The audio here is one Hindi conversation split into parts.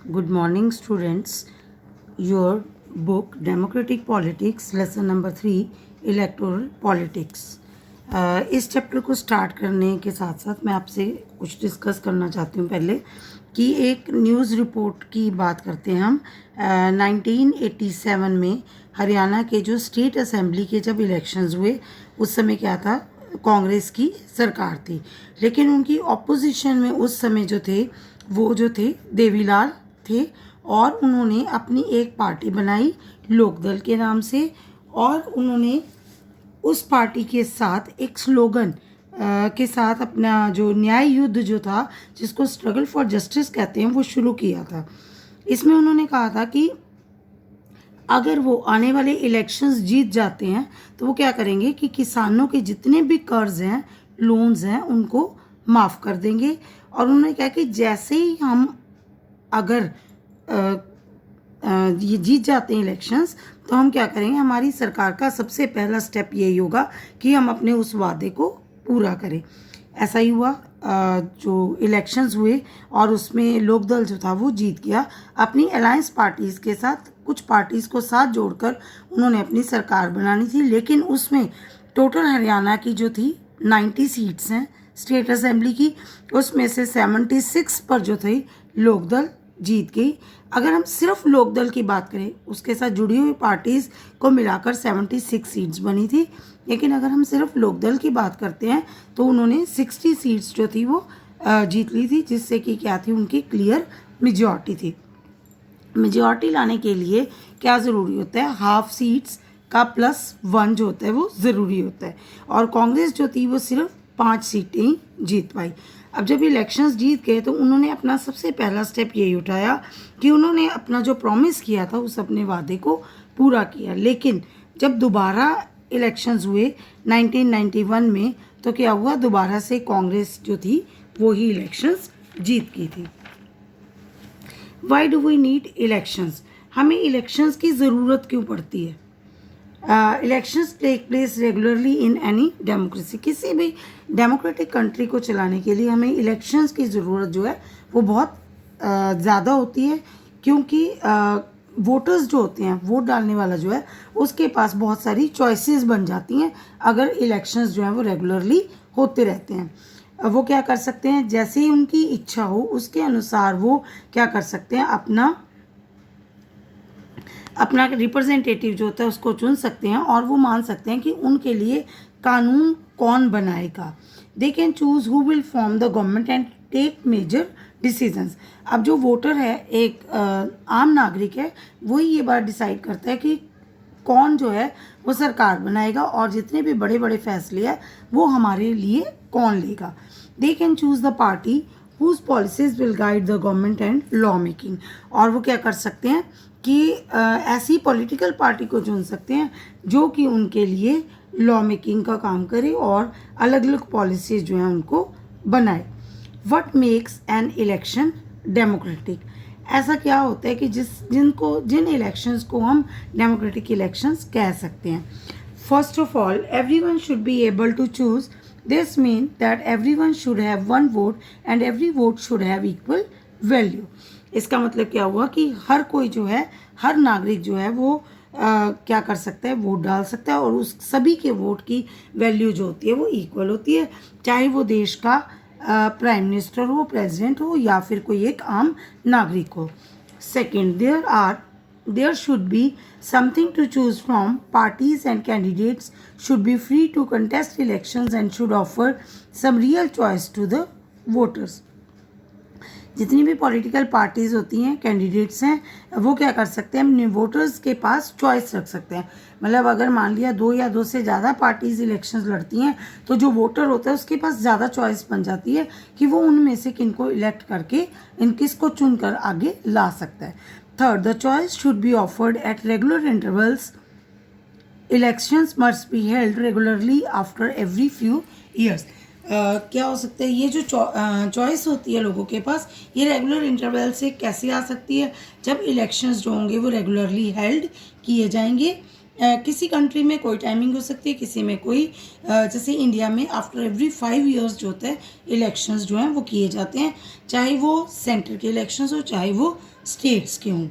Good morning, students. Your book Democratic Politics, lesson number 3, Electoral Politics. इस चैप्टर को स्टार्ट करने के साथ साथ मैं आपसे कुछ डिस्कस करना चाहती हूँ पहले कि एक न्यूज़ रिपोर्ट की बात करते हैं हम। 1987 में हरियाणा के जो स्टेट असेंबली के जब इलेक्शंस हुए उस समय क्या था, कांग्रेस की सरकार थी, लेकिन उनकी ऑपोजिशन में उस समय जो थे वो जो थे देवीलाल थे और उन्होंने अपनी एक पार्टी बनाई लोकदल के नाम से और उन्होंने उस पार्टी के साथ एक स्लोगन के साथ अपना जो न्याय युद्ध जो था, जिसको स्ट्रगल फॉर जस्टिस कहते हैं, वो शुरू किया था। इसमें उन्होंने कहा था कि अगर वो आने वाले इलेक्शंस जीत जाते हैं तो वो क्या करेंगे कि किसानों के जितने भी कर्ज हैं, लोन्स हैं, उनको माफ़ कर देंगे। और उन्होंने कहा कि जैसे ही हम अगर ये जीत जाते हैं इलेक्शंस तो हम क्या करेंगे, हमारी सरकार का सबसे पहला स्टेप यही होगा कि हम अपने उस वादे को पूरा करें। ऐसा ही हुआ। जो इलेक्शंस हुए और उसमें लोकदल जो था वो जीत गया। अपनी अलायंस पार्टीज़ के साथ कुछ पार्टीज़ को साथ जोड़कर उन्होंने अपनी सरकार बनानी थी, लेकिन उसमें टोटल हरियाणा की जो थी 90 सीट्स हैं स्टेट असेंबली की, उसमें से 76 पर जो थी लोकदल जीत गई। अगर हम सिर्फ लोकदल की बात करें, उसके साथ जुड़ी हुई पार्टीज़ को मिलाकर 76 सीट्स बनी थी, लेकिन अगर हम सिर्फ लोकदल की बात करते हैं तो उन्होंने 60 सीट्स जो थी वो जीत ली थी, जिससे कि क्या थी, उनकी क्लियर मेजॉरिटी थी। मेजॉरिटी लाने के लिए क्या ज़रूरी होता है, हाफ सीट्स का +1 जो होता है वो ज़रूरी होता है। और कांग्रेस जो थी वो सिर्फ 5 सीटें ही जीत पाई। अब जब इलेक्शंस जीत गए तो उन्होंने अपना सबसे पहला स्टेप यही उठाया कि उन्होंने अपना जो प्रॉमिस किया था उस अपने वादे को पूरा किया। लेकिन जब दोबारा इलेक्शंस हुए 1991 में तो क्या हुआ, दोबारा से कांग्रेस जो थी वो ही इलेक्शंस जीत की थी। Why do we need elections? हमें इलेक्शंस की ज़रूरत क्यों पड़ती है? Elections take place regularly in any democracy. किसी भी डेमोक्रेटिक कंट्री को चलाने के लिए हमें इलेक्शंस की ज़रूरत जो है वो बहुत ज़्यादा होती है, क्योंकि वोटर्स जो होते हैं, वोट डालने वाला जो है, उसके पास बहुत सारी चॉइसेस बन जाती हैं अगर इलेक्शंस जो हैं वो रेगुलरली होते रहते हैं। वो क्या कर सकते हैं, जैसे ही उनकी इच्छा हो उसके अनुसार वो क्या कर सकते हैं, अपना रिप्रेजेंटेटिव जो होता है उसको चुन सकते हैं और वो मान सकते हैं कि उनके लिए कानून कौन बनाएगा। They can choose who will form the government and take major decisions. अब जो वोटर है, एक आम नागरिक है, वही ये बात डिसाइड करता है कि कौन जो है वो सरकार बनाएगा और जितने भी बड़े बड़े फैसले हैं वो हमारे लिए कौन लेगा। They can choose the party whose policies will guide the government and law making. और वो क्या कर सकते हैं कि ऐसी पॉलिटिकल पार्टी को चुन सकते हैं जो कि उनके लिए लॉ मेकिंग का काम करे और अलग अलग पॉलिसीज जो हैं उनको बनाए। What makes an election democratic? ऐसा क्या होता है कि जिन इलेक्शंस को हम डेमोक्रेटिक इलेक्शंस कह सकते हैं? First of all, everyone should be able to choose. This mean that everyone should have one vote and every vote should have equal value. इसका मतलब क्या हुआ कि हर कोई जो है, हर नागरिक जो है वो क्या कर सकता है, वोट डाल सकता है और उस सभी के वोट की वैल्यू जो होती है वो इक्वल होती है, चाहे वो देश का प्राइम मिनिस्टर हो, प्रेसिडेंट हो या फिर कोई एक आम नागरिक हो। Second, there should be something to choose from. Parties and candidates should be free to contest elections and should offer some real choice to the voters. जितनी भी पॉलिटिकल पार्टीज़ होती हैं, कैंडिडेट्स हैं, वो क्या कर सकते हैं, अपने वोटर्स के पास चॉइस रख सकते हैं। मतलब अगर मान लिया 2 या 2 से ज़्यादा पार्टीज़ इलेक्शंस लड़ती हैं तो जो वोटर होता है उसके पास ज़्यादा चॉइस बन जाती है कि वो उनमें से किनको इलेक्ट करके किसको चुनकर आगे ला सकता है। Third, the choice should be offered at regular intervals. Elections must be held regularly after every few years. क्या हो सकता है, ये जो चॉइस होती है लोगों के पास, ये रेगुलर इंटरवल से कैसे आ सकती है? जब इलेक्शंस जो होंगे वो रेगुलरली हेल्ड किए जाएंगे किसी कंट्री में कोई टाइमिंग हो सकती है, किसी में कोई, जैसे इंडिया में आफ्टर एवरी 5 years जो होता है इलेक्शंस जो हैं वो किए जाते हैं, चाहे वो सेंटर के इलेक्शंस हो चाहे वो स्टेट्स के हों।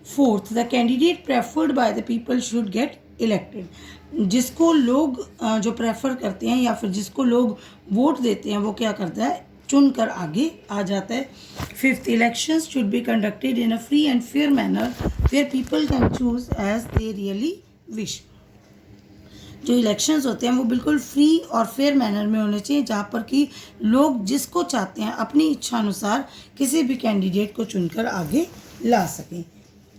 Fourth, the candidate preferred by the people should get elected. जिसको लोग जो प्रेफर करते हैं या फिर जिसको लोग वोट देते हैं वो क्या करता है, चुनकर आगे आ जाता है। Fifth, elections should be conducted in a free and fair manner where people can choose as they really wish. जो इलेक्शंस होते हैं वो बिल्कुल फ्री और फेयर मैनर में होने चाहिए, जहाँ पर कि लोग जिसको चाहते हैं अपनी इच्छा अनुसार किसी भी कैंडिडेट को चुनकर आगे ला सकें।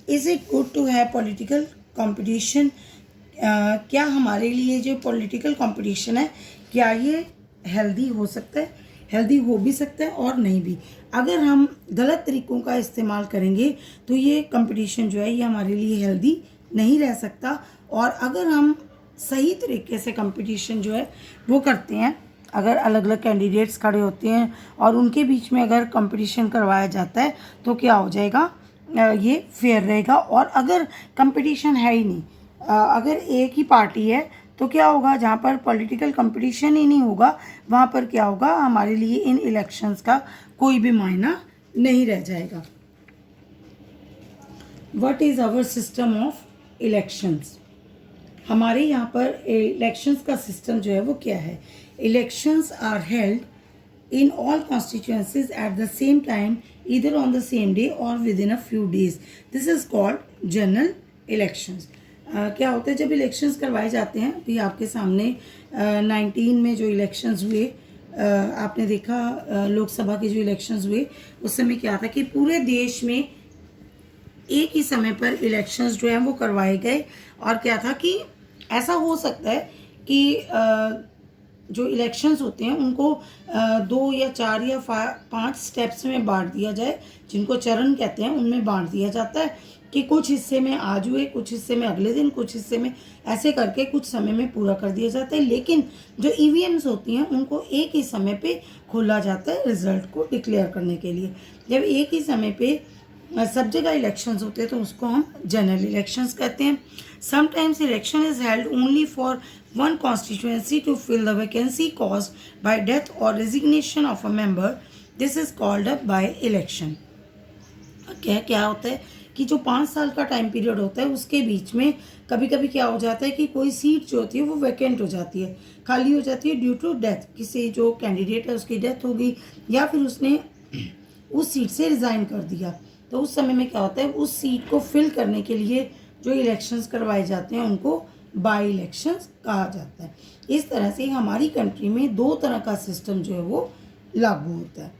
Is it good to have political competition? क्या हमारे लिए जो पॉलिटिकल कंपटीशन है क्या ये हेल्दी हो सकता है? हेल्दी हो भी सकता है और नहीं भी। अगर हम गलत तरीक़ों का इस्तेमाल करेंगे तो ये कंपटीशन जो है ये हमारे लिए हेल्दी नहीं रह सकता। और अगर हम सही तरीके से कंपटीशन जो है वो करते हैं, अगर अलग अलग कैंडिडेट्स खड़े होते हैं और उनके बीच में अगर कंपटीशन करवाया जाता है तो क्या हो जाएगा, ये फेयर रहेगा। और अगर कंपटीशन है ही नहीं, अगर एक ही पार्टी है तो क्या होगा, जहाँ पर पॉलिटिकल कंपटीशन ही नहीं होगा वहाँ पर क्या होगा, हमारे लिए इन इलेक्शंस का कोई भी मायना नहीं रह जाएगा। What is our system of elections? हमारे यहाँ पर इलेक्शंस का सिस्टम जो है वो क्या है? Elections are held in all constituencies at the same time, either on the same day or within a few days. This is called general elections. क्या होता है जब इलेक्शंस करवाए जाते हैं, अभी आपके सामने 19 में जो इलेक्शंस हुए, आपने देखा लोकसभा के जो इलेक्शंस हुए उस समय क्या था कि पूरे देश में एक ही समय पर इलेक्शंस जो हैं वो करवाए गए। और क्या था कि ऐसा हो सकता है कि जो इलेक्शंस होते हैं उनको 2 या 4 या 5 स्टेप्स में बांट दिया जाए, जिनको चरण कहते हैं, उनमें बांट दिया जाता है कि कुछ हिस्से में आज हुए, कुछ हिस्से में अगले दिन, कुछ हिस्से में, ऐसे करके कुछ समय में पूरा कर दिया जाता है। लेकिन जो ईवीएम्स होती हैं उनको एक ही समय पे खोला जाता है रिजल्ट को डिक्लेयर करने के लिए। जब एक ही समय पे सब जगह इलेक्शंस होते हैं तो उसको हम जनरल इलेक्शंस कहते हैं। Sometimes election is held only for one constituency to fill the vacancy caused by death or resignation of a member. This is called a by-election. क्या होता है कि जो 5 साल का टाइम पीरियड होता है उसके बीच में कभी कभी क्या हो जाता है कि कोई सीट जो होती है वो वैकेंट हो जाती है, खाली हो जाती है ड्यू टू डेथ। किसी जो कैंडिडेट है उसकी डेथ हो गई या फिर उसने उस सीट से रिज़ाइन कर दिया, तो उस समय में क्या होता है, उस सीट को फिल करने के लिए जो इलेक्शंस करवाए जाते हैं उनको बाई इलेक्शंस कहा जाता है। इस तरह से हमारी कंट्री में 2 तरह का सिस्टम जो है वो लागू होता है।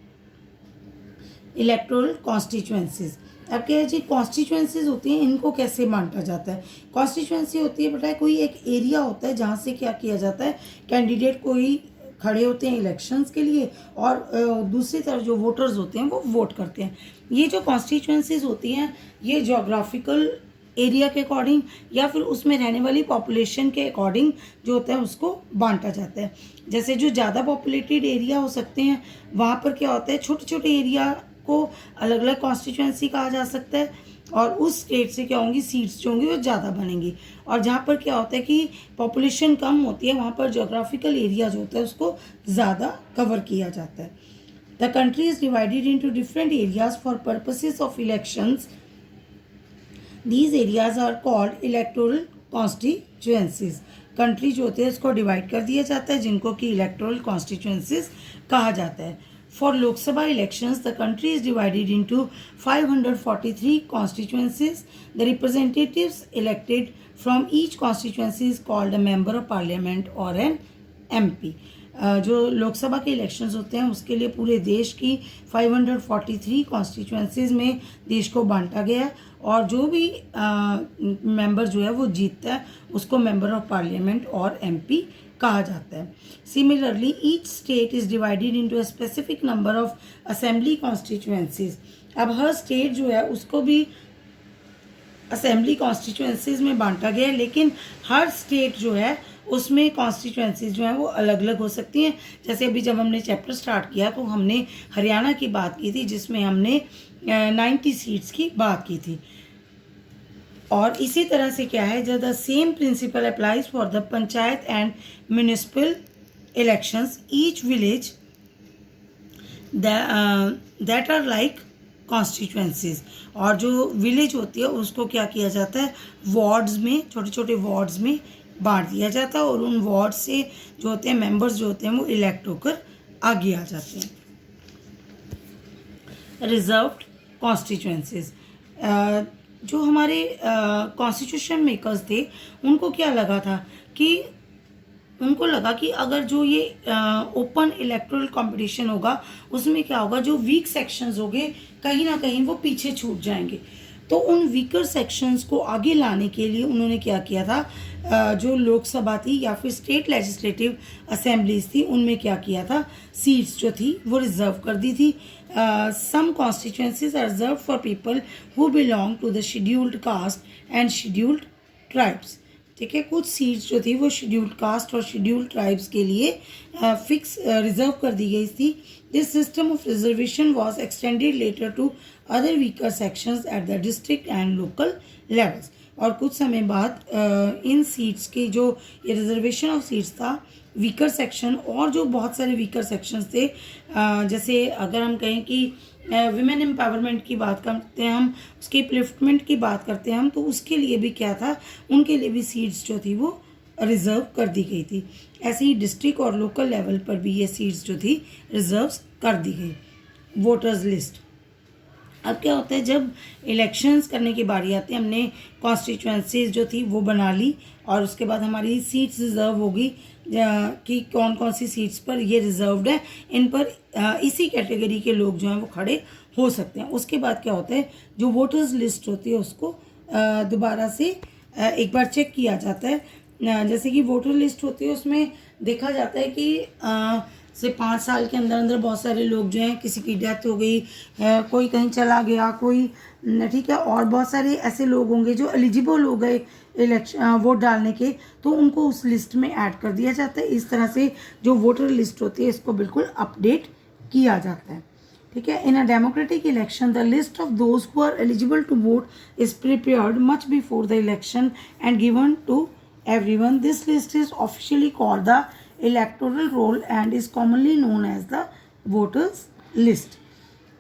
इलेक्टोरल कॉन्स्टिट्यूएंसीज, अब क्या है जी, कॉन्स्टिट्यूएंसीज होती हैं, इनको कैसे बांटा जाता है? कॉन्स्टिट्यूएंसी होती है बेटा कोई एक एरिया होता है जहाँ से क्या किया जाता है, कैंडिडेट कोई खड़े होते हैं इलेक्शंस के लिए और दूसरी तरफ जो वोटर्स होते हैं वो वोट करते हैं। ये जो कॉन्स्टिट्यूएंसीज होती हैं ये जोग्राफिकल एरिया के अकॉर्डिंग या फिर उसमें रहने वाली पॉपुलेशन के अकॉर्डिंग जो होता है उसको बांटा जाता है। जैसे जो ज़्यादा पॉपुलेटेड एरिया हो सकते हैं वहाँ पर क्या होता है, छोटे छोटे एरिया को अलग अलग कॉन्स्टिट्यूएंसी कहा जा सकता है और उस स्टेट से क्या होंगी, सीट्स जो होंगी वो ज़्यादा बनेंगी। और जहाँ पर क्या होता है कि पॉपुलेशन कम होती है वहाँ पर जोग्राफिकल एरिया जो होता है उसको ज़्यादा कवर किया जाता है। The country is divided into different areas for purposes of elections. These areas are called electoral constituencies. Country जो होती है उसको डिवाइड कर दिया जाता है जिनको कि इलेक्टोरल कॉन्स्टिट्यूएंसीज कहा जाता है। For Lok Sabha elections the country is divided into 543 constituencies. The representatives elected from each constituency is called a member of parliament और एन एमपी। जो लोकसभा के इलेक्शंस होते हैं उसके लिए पूरे देश की 543 कॉन्स्टिट्यूएंसीज में देश को बांटा गया है और जो भी मेंबर जो है वो जीतता है उसको मेंबर ऑफ पार्लियामेंट और एमपी कहा जाता है। Similarly each state is divided into a specific number of assembly constituencies. अब हर स्टेट जो है उसको भी असेंबली कॉन्स्टिट्यूएंसीज में बांटा गया है, लेकिन हर स्टेट जो है उसमें कॉन्स्टिट्यूएंसीज जो हैं वो अलग अलग हो सकती हैं। जैसे अभी जब हमने चैप्टर स्टार्ट किया तो हमने हरियाणा की बात की थी जिसमें हमने 90 सीट्स की बात की थी। और इसी तरह से क्या है, जब the same principle applies for the panchayat and municipal elections, each village that are like constituencies. और जो विलेज होती है उसको क्या किया जाता है, वार्ड्स में, छोटे छोटे वार्ड्स में बांट दिया जाता है और उन वार्ड से जो होते हैं मेंबर्स जो होते हैं वो इलेक्ट होकर आगे आ जाते हैं। रिजर्व्ड कॉन्स्टिट्यूएंसीज, जो हमारे कॉन्स्टिट्यूशन मेकर्स थे उनको क्या लगा था कि उनको लगा कि अगर जो ये ओपन इलेक्टोरल कंपटीशन होगा उसमें क्या होगा, जो वीक सेक्शंस होंगे कहीं ना कहीं वो पीछे छूट जाएंगे। तो उन वीकर सेक्शंस को आगे लाने के लिए उन्होंने क्या किया था, जो लोकसभा थी या फिर स्टेट लेजिस्लेटिव असेंबलीज थी उनमें क्या किया था, सीट्स जो थी वो रिजर्व कर दी थी। Some constituencies are reserve for people who belong to the scheduled caste and scheduled tribes. ठीक है, कुछ सीट्स जो थी वो शेड्यूल्ड कास्ट और शेड्यूल्ड ट्राइब्स के लिए फिक्स रिजर्व कर दी गई थी। This system of reservation was extended later to other weaker sections at the district and local levels. और कुछ समय बाद इन सीट्स के जो ये रिजर्वेशन ऑफ सीट्स था, वीकर सेक्शन और जो बहुत सारे वीकर सेक्शंस थे, जैसे अगर हम कहें कि विमेन एम्पावरमेंट की बात करते हैं हम, उसके अपलिफ्टमेंट की बात करते हैं हम, तो उसके लिए भी क्या था, उनके लिए भी सीट्स जो थी वो रिज़र्व कर दी गई थी। ऐसे ही डिस्ट्रिक्ट और लोकल लेवल पर भी ये सीट्स जो थी रिज़र्व कर दी गई। वोटर्स लिस्ट, अब क्या होता है, जब इलेक्शंस करने की बारी आती है, हमने कॉन्स्टिट्यूएंसीज जो थी वो बना ली और उसके बाद हमारी सीट्स रिज़र्व होगी कि कौन कौन सी सीट्स पर ये रिज़र्व्ड है, इन पर इसी कैटेगरी के लोग जो हैं वो खड़े हो सकते हैं। उसके बाद क्या होता है, जो वोटर्स लिस्ट होती है उसको दोबारा से एक बार चेक किया जाता है। जैसे कि वोटर लिस्ट होती है उसमें देखा जाता है कि से 5 साल के अंदर अंदर बहुत सारे लोग जो हैं, किसी की डेथ हो गई, कोई कहीं चला गया, कोई ठीक है, और बहुत सारे ऐसे लोग होंगे जो एलिजिबल हो गए इलेक्शन वोट डालने के, तो उनको उस लिस्ट में ऐड कर दिया जाता है। इस तरह से जो वोटर लिस्ट होती है इसको बिल्कुल अपडेट किया जाता है। ठीक है, in a democratic election the list of those who are eligible to vote is prepared much before the election and given to everyone. This list is officially called the electoral roll and is commonly known as the voters list.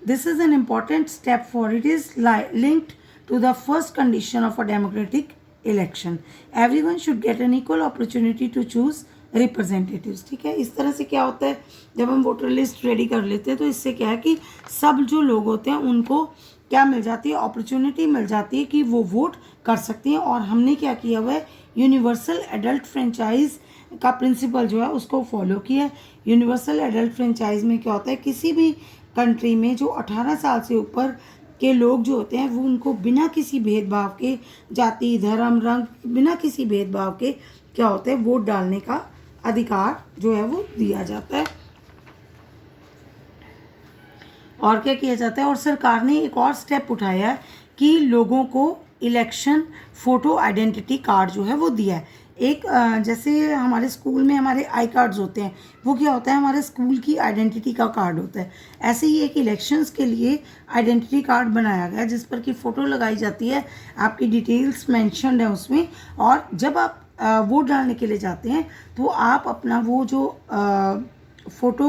This is an important step for it is linked to the first condition of a democratic election. Everyone should get an equal opportunity to choose representatives. ठीक है, इस तरह से क्या होता है, जब हम वोटर लिस्ट रेडी कर लेते हैं तो इससे क्या है कि सब जो लोग होते हैं उनको क्या मिल जाती है, अपॉर्चुनिटी मिल जाती है कि वो वोट कर सकते हैं। और हमने क्या किया हुआ है, यूनिवर्सल एडल्ट फ्रेंचाइज का प्रिंसिपल जो है उसको फॉलो किया है। यूनिवर्सल एडल्ट फ्रेंचाइज में क्या होता है, किसी भी कंट्री में जो 18 साल से ऊपर के लोग जो होते हैं वो उनको बिना किसी भेदभाव के, जाति धर्म रंग, बिना किसी भेदभाव के क्या होता है, वोट डालने का अधिकार जो है वो दिया जाता है। और क्या किया जाता है, और सरकार ने एक और स्टेप उठाया है कि लोगों को इलेक्शन फ़ोटो आइडेंटिटी कार्ड जो है वो दिया है। एक जैसे हमारे स्कूल में हमारे आई कार्ड्स होते हैं, वो क्या होता है, हमारे स्कूल की आइडेंटिटी का कार्ड होता है। ऐसे ही एक इलेक्शंस के लिए आइडेंटिटी कार्ड बनाया गया जिस पर कि फ़ोटो लगाई जाती है, आपकी डिटेल्स मेंशन्ड है उसमें, और जब आप वोट डालने के लिए जाते हैं तो आप अपना वो जो फ़ोटो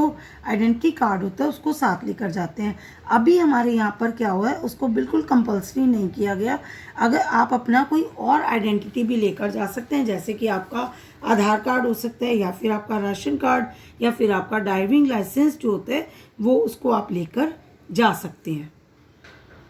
आइडेंटिटी कार्ड होता है उसको साथ लेकर जाते हैं। अभी हमारे यहाँ पर क्या हुआ है, उसको बिल्कुल कंपल्सरी नहीं किया गया। अगर आप अपना कोई और आइडेंटिटी भी लेकर जा सकते हैं, जैसे कि आपका आधार कार्ड हो सकता है या फिर आपका राशन कार्ड या फिर आपका ड्राइविंग लाइसेंस जो होता है वो, उसको आप लेकर जा सकते हैं।